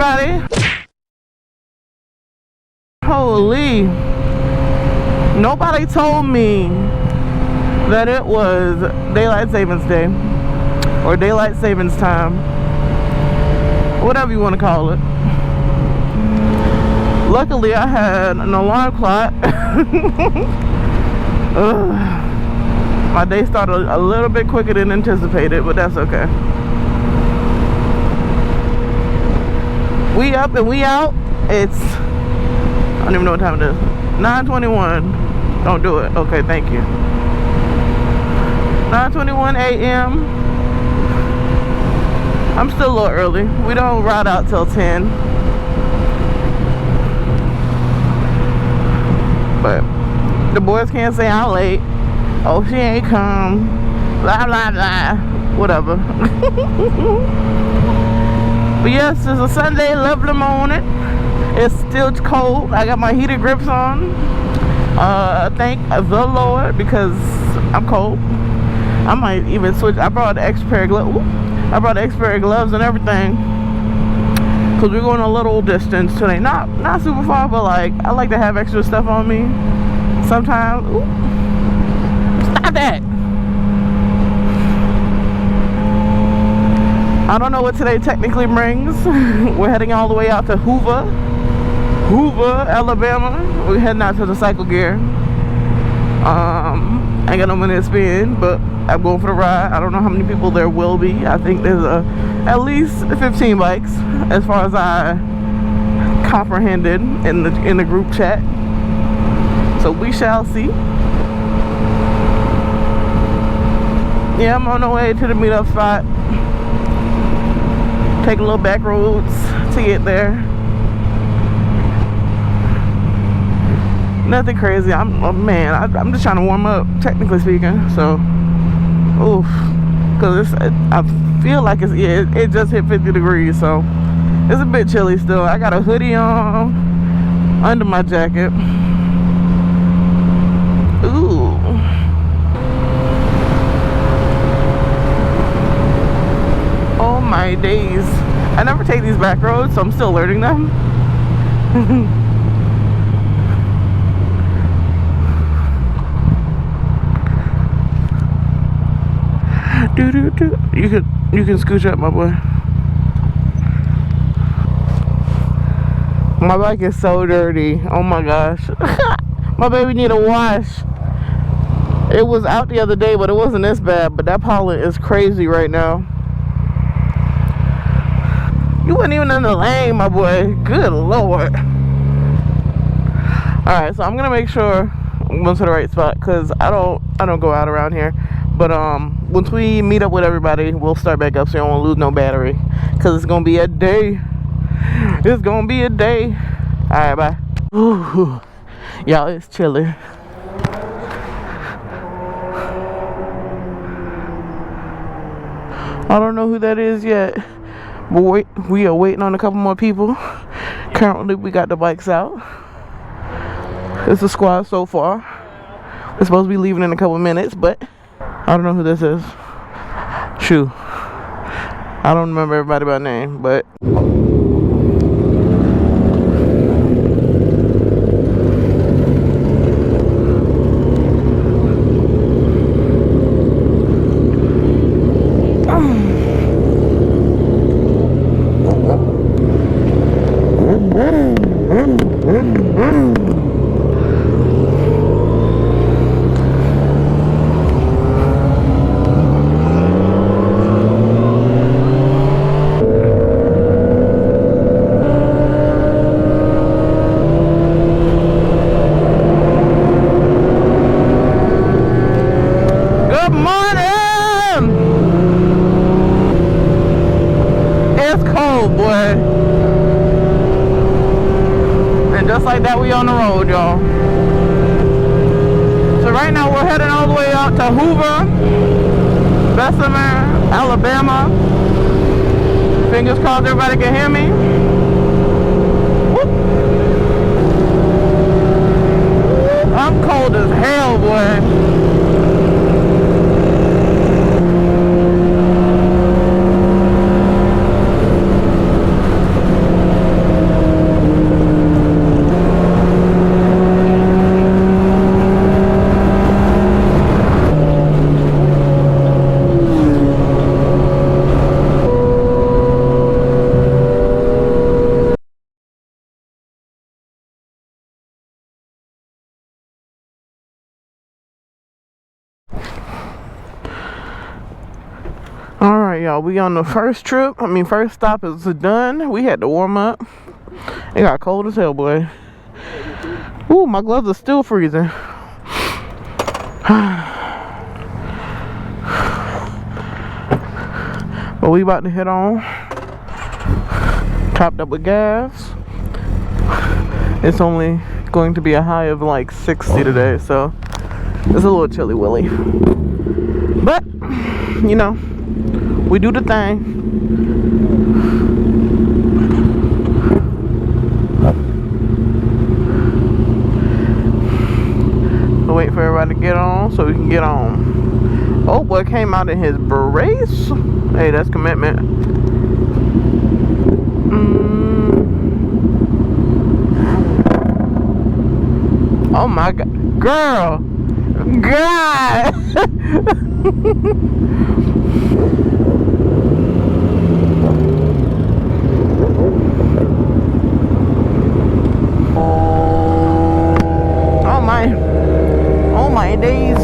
everybody. Holy. Nobody told me that it was Daylight Savings Day. Or Daylight Savings Time. Whatever you want to call it. Luckily, I had an alarm clock. My day started a little bit quicker than anticipated, but that's okay. We up and we out. It's, I don't even know what time it is. 9:21. Don't do it. Okay, thank you. 9:21 a.m. I'm still a little early. We don't ride out till 10. But the boys can't say I'm late. Oh, she ain't come. Blah, blah, blah. Whatever. But yes, it's a Sunday, lovely morning. It's still cold. I got my heated grips on. Thank the Lord, because I'm cold. I might even switch. I brought the extra pair of gloves. I brought the extra pair of gloves and everything. Because we're going a little distance today. Not super far, but like, I like to have extra stuff on me. Sometimes. Ooh. Stop that. I don't know what today technically brings. We're heading all the way out to Hoover, Alabama. We're heading out to the cycle gear. I ain't got no money to spend, but I'm going for the ride. I don't know how many people there will be. I think there's at least 15 bikes, as far as I comprehended in the group chat. So we shall see. Yeah, I'm on the way to the meetup spot. Take a little back roads to get there. Nothing crazy. I'm just trying to warm up, technically speaking. So, oof, because I feel like it just hit 50 degrees, so it's a bit chilly still. I got a hoodie on under my jacket. Ooh. Oh my days. I never take these back roads, so I'm still learning them. You can scooch up, my boy. My bike is so dirty. Oh my gosh. My baby need a wash. It was out the other day, but it wasn't this bad. But that pollen is crazy right now. You weren't even in the lane, my boy. Good Lord. Alright, so I'm gonna make sure I'm going to the right spot, because I don't go out around here. But once we meet up with everybody, we'll start back up, so you don't want to lose no battery, because it's gonna be a day. It's gonna be a day. Alright, bye. Ooh, y'all, it's chilly. I don't know who that is yet, but we are waiting on a couple more people. Currently, we got the bikes out. It's a squad so far. We're supposed to be leaving in a couple minutes, but I don't know who this is. Shoo. I don't remember everybody by name, but like that, we on the road, y'all. So right now we're heading all the way out to Hoover, Bessemer, Alabama. Fingers crossed everybody can hear me. Whoop. I'm cold as hell, boy. All right, y'all. We on the first trip. First stop is done. We had to warm up. It got cold as hell, boy. Ooh, my gloves are still freezing. But we about to head on. Topped up with gas. It's only going to be a high of like 60 today, so it's a little chilly willy. But, you know, we do the thing. We'll wait for everybody to get on so we can get on. Oh boy, came out in his brace. Hey, that's commitment. Oh my god. Girl. God. Oh my days.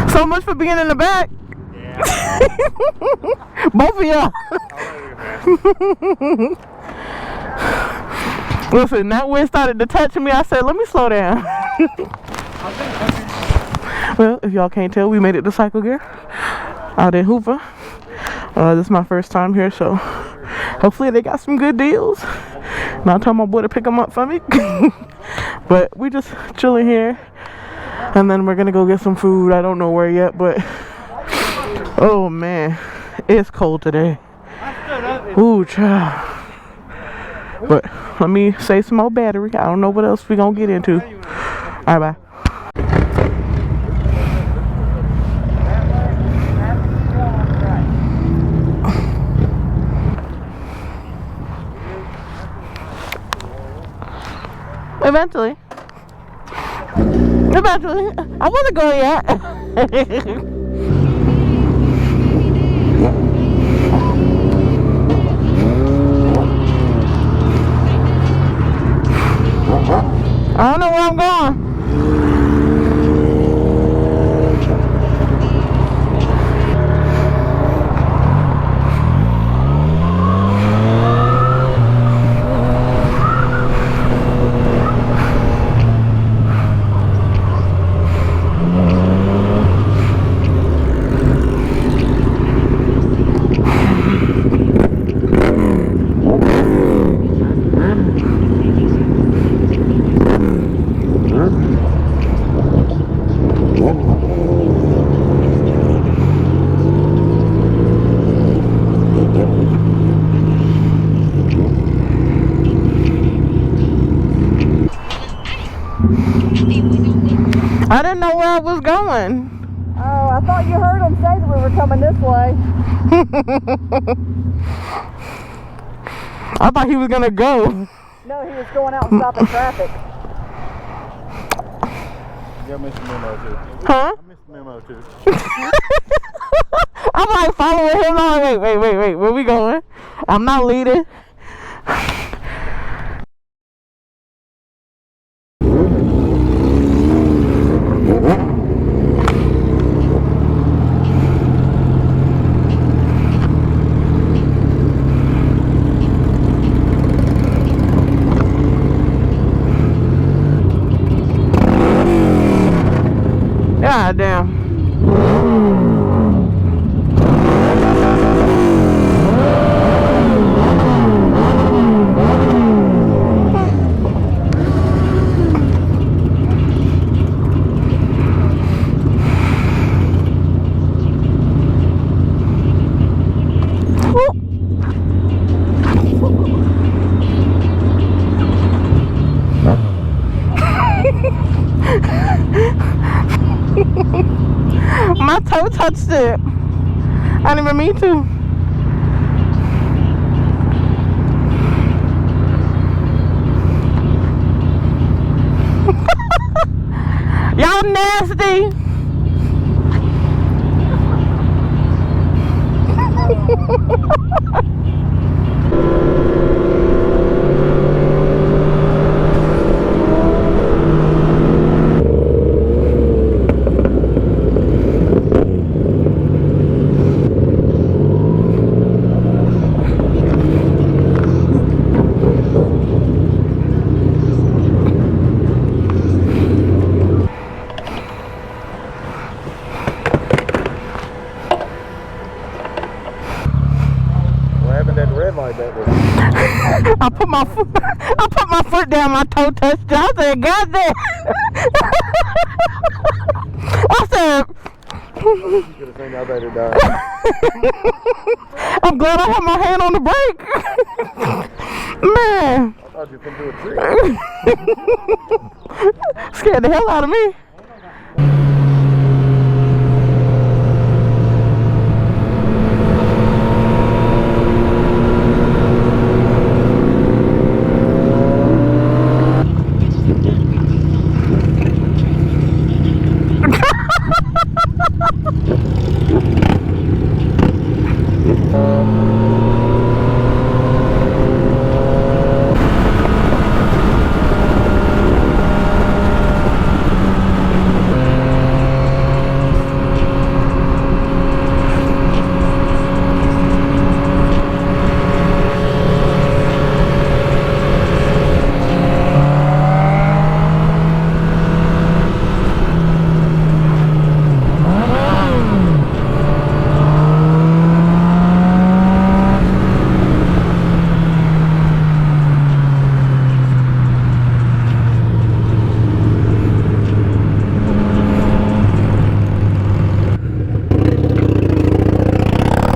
So much for being in the back. Yeah. Both of y'all. Listen, that wind started to touch me. I said, let me slow down. Well, if y'all can't tell, we made it to Cycle Gear out in Hoover. This is my first time here, so hopefully they got some good deals. And I'll tell my boy to pick them up for me. But we just chilling here. And then we're gonna go get some food. I don't know where yet, but oh man, it's cold today. Ooh, child. But let me save some more battery. I don't know what else we gonna get into. All right, bye. Eventually. I wasn't going yet. I don't know where I'm going. I didn't know where I was going. Oh, I thought you heard him say that we were coming this way. I thought he was gonna go. No, he was going out and stopping traffic. Yeah, I missed the memo too. Huh? I missed the memo too. I'm like following him on. Wait, where we going? I'm not leading. touched it. I didn't even mean to. Y'all nasty. Like that was I put my foot down, my toe touched it. I said, God damn. I said, you could have seen how bad it died. I'm glad I had my hand on the brake. Man. I thought you could do a trick. Scared the hell out of me.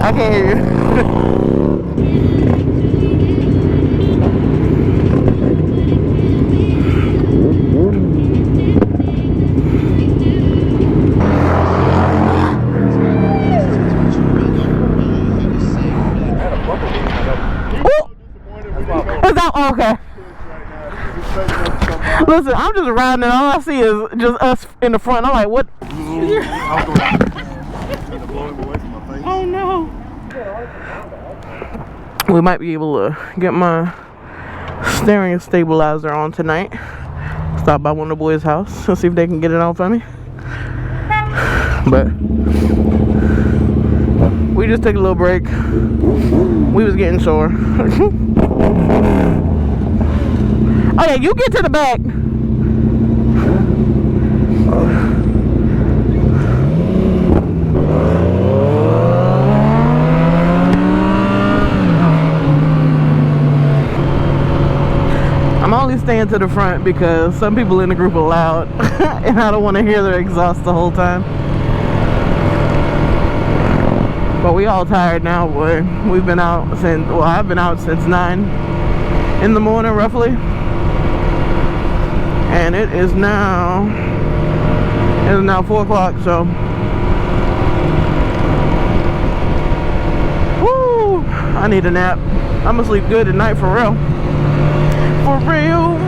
I can't hear you. Is that okay? Listen, I'm just riding and all I see is just us in the front. I'm like, what? Oh no. We might be able to get my steering stabilizer on tonight. Stop by one of the boys' house and see if they can get it on for me. But we just took a little break. We was getting sore. Oh yeah, you get to the back. I'm only staying to the front because some people in the group are loud and I don't want to hear their exhaust the whole time. But we all tired now, boy. We've been out since, well, I've been out since 9 in the morning roughly. And it is now 4 o'clock, so. Woo! I need a nap. I'm gonna sleep good tonight for real. For real.